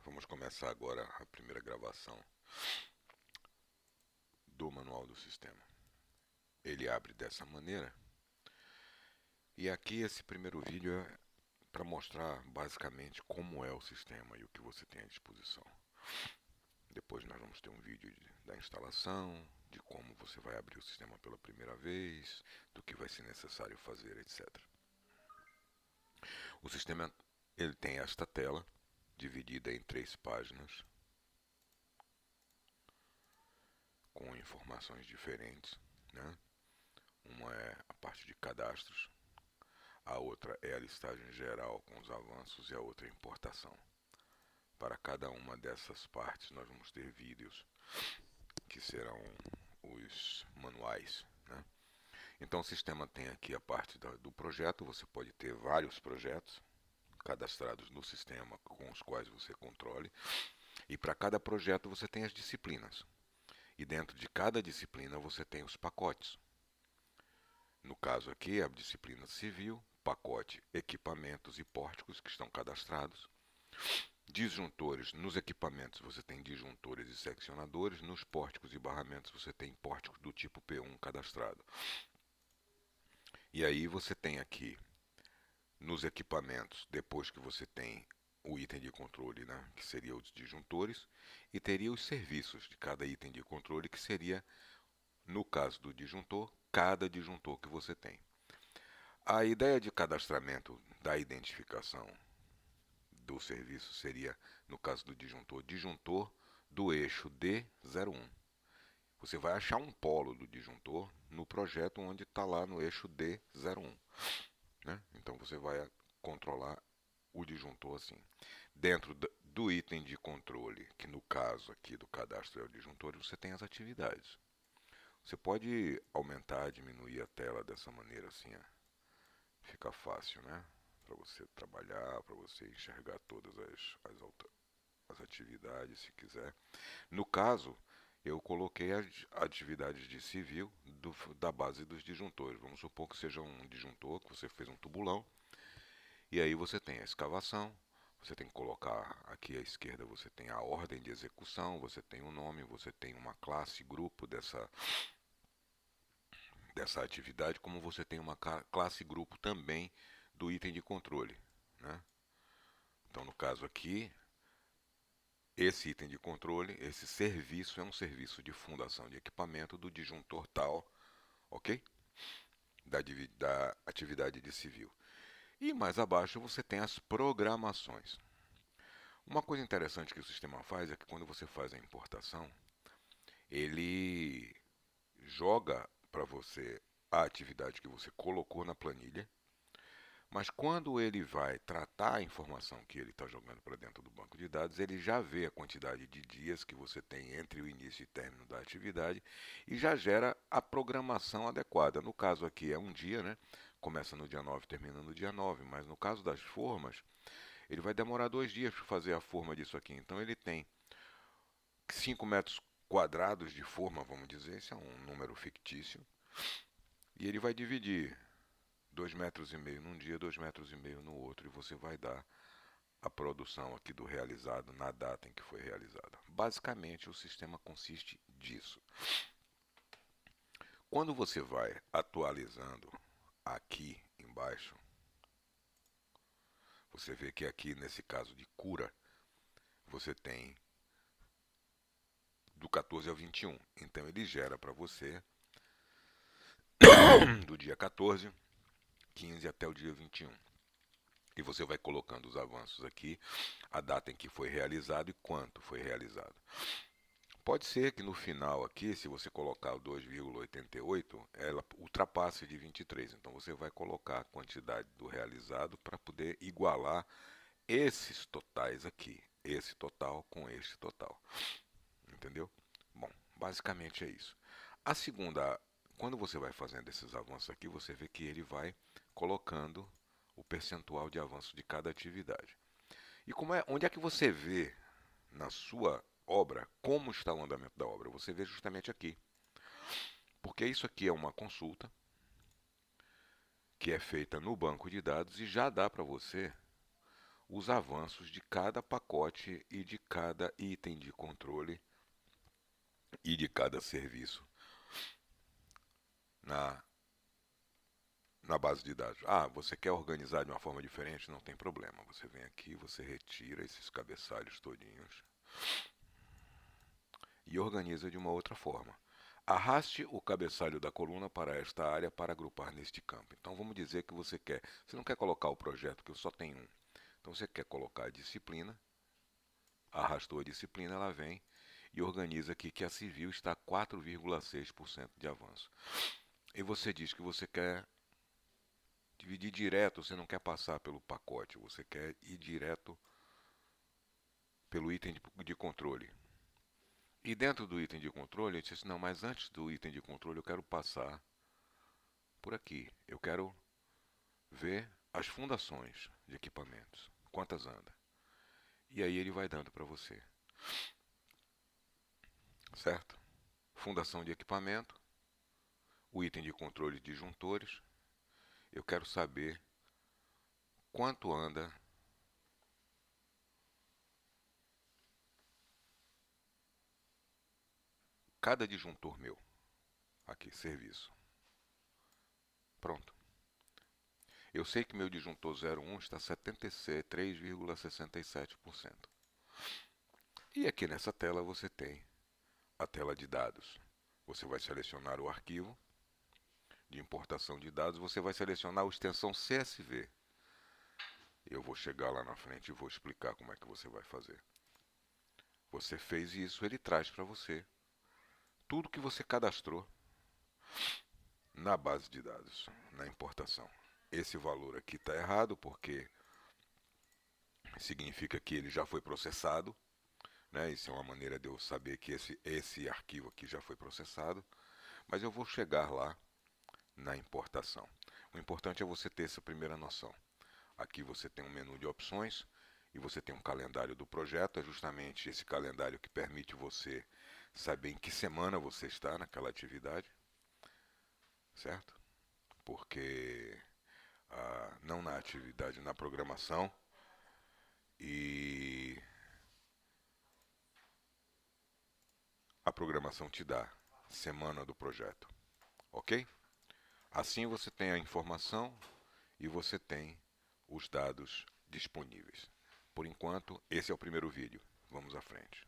Vamos começar agora a primeira gravação do manual do sistema. Ele abre dessa maneira. E aqui esse primeiro vídeo é para mostrar basicamente como é o sistema e o que você tem à disposição. Depois nós vamos ter um vídeo da instalação, de como você vai abrir o sistema pela primeira vez, do que vai ser necessário fazer, etc. O sistema ele tem esta tela dividida em 3 páginas com informações diferentes, né? Uma é a parte de cadastros, a outra é a listagem geral com os avanços e a outra é a importação. Para cada uma dessas partes nós vamos ter vídeos que serão os manuais, né? Então o sistema tem aqui a parte do projeto, você pode ter vários projetos cadastrados no sistema com os quais você controle. E para cada projeto você tem as disciplinas. E dentro de cada disciplina você tem os pacotes. No caso aqui, a disciplina civil, pacote equipamentos e pórticos que estão cadastrados. Disjuntores, nos equipamentos você tem disjuntores e seccionadores, nos pórticos e barramentos você tem pórticos do tipo P1 cadastrado. E aí você tem aqui, nos equipamentos, depois que você tem o item de controle, né, que seria os disjuntores, e teria os serviços de cada item de controle, que seria, no caso do disjuntor, cada disjuntor que você tem. A ideia de cadastramento da identificação do serviço seria, no caso do disjuntor, disjuntor do eixo D01. Você vai achar um polo do disjuntor no projeto onde está lá no eixo D01. Né? Então você vai controlar o disjuntor assim. Dentro do item de controle, que no caso aqui do cadastro é o disjuntor, você tem as atividades. Você pode aumentar, diminuir a tela dessa maneira assim, fica fácil, né? Para você trabalhar, para você enxergar todas as atividades, se quiser. No caso, eu coloquei as atividades de civil da base dos disjuntores. Vamos supor que seja um disjuntor, que você fez um tubulão, e aí você tem a escavação, você tem que colocar aqui à esquerda, você tem a ordem de execução, você tem o nome, você tem uma classe, grupo dessa atividade, como você tem uma classe grupo também do item de controle, né? Então, no caso aqui, esse item de controle, esse serviço é um serviço de fundação de equipamento do disjuntor tal, ok? Da atividade de civil. E mais abaixo você tem as programações. Uma coisa interessante que o sistema faz é que quando você faz a importação, ele joga para você a atividade que você colocou na planilha. Mas quando ele vai tratar a informação que ele está jogando para dentro do banco de dados, ele já vê a quantidade de dias que você tem entre o início e término da atividade e já gera a programação adequada. No caso aqui é um dia, né? Começa no dia 9, termina no dia 9, mas no caso das formas, ele vai demorar 2 dias para fazer a forma disso aqui. Então ele tem 5 metros quadrados de forma, vamos dizer, esse é um número fictício, e ele vai dividir 2,5 metros num dia, 2,5 metros no outro, e você vai dar a produção aqui do realizado na data em que foi realizada. Basicamente, o sistema consiste disso. Quando você vai atualizando aqui embaixo, você vê que aqui nesse caso de cura, você tem do 14 ao 21. Então ele gera para você do dia 14, 15 até o dia 21. E você vai colocando os avanços aqui, a data em que foi realizado e quanto foi realizado. Pode ser que no final aqui, se você colocar o 2,88, ela ultrapasse de 23. Então você vai colocar a quantidade do realizado para poder igualar esses totais aqui. Esse total com este total. Entendeu? Bom, basicamente é isso. A segunda, quando você vai fazendo esses avanços aqui, você vê que ele vai colocando o percentual de avanço de cada atividade. E onde é que você vê na sua obra como está o andamento da obra? Você vê justamente aqui. Porque isso aqui é uma consulta que é feita no banco de dados e já dá para você os avanços de cada pacote e de cada item de controle e de cada serviço na, na base de dados. Ah, você quer organizar de uma forma diferente? Não tem problema. Você vem aqui, você retira esses cabeçalhos todinhos e organiza de uma outra forma. Arraste o cabeçalho da coluna para esta área para agrupar neste campo. Então vamos dizer que você não quer colocar o projeto, que só tem um. Então você quer colocar a disciplina, arrastou a disciplina, ela vem e organiza aqui que a civil está 4,6% de avanço. E você diz que você quer dividir direto, você não quer passar pelo pacote, você quer ir direto pelo item de controle. E dentro do item de controle, eu disse, não, mas antes do item de controle eu quero passar por aqui. Eu quero ver as fundações de equipamentos, quantas anda. E aí ele vai dando para você, certo? Fundação de equipamento, o item de controle de disjuntores. Eu quero saber quanto anda cada disjuntor meu. Aqui, serviço. Pronto. Eu sei que meu disjuntor 01 está 73,67%. E aqui nessa tela você tem a tela de dados. Você vai selecionar o arquivo de importação de dados, você vai selecionar a extensão CSV. Eu vou chegar lá na frente e vou explicar como é que você vai fazer. Você fez isso, ele traz para você tudo que você cadastrou na base de dados, na importação. Esse valor aqui está errado porque significa que ele já foi processado, né? Isso é uma maneira de eu saber que esse arquivo aqui já foi processado, mas eu vou chegar lá na importação. O importante é você ter essa primeira noção. Aqui você tem um menu de opções e você tem um calendário do projeto, é justamente esse calendário que permite você saber em que semana você está naquela atividade, certo? Porque não na atividade, na programação, e a programação te dá semana do projeto, ok? Assim você tem a informação e você tem os dados disponíveis. Por enquanto, esse é o primeiro vídeo. Vamos à frente.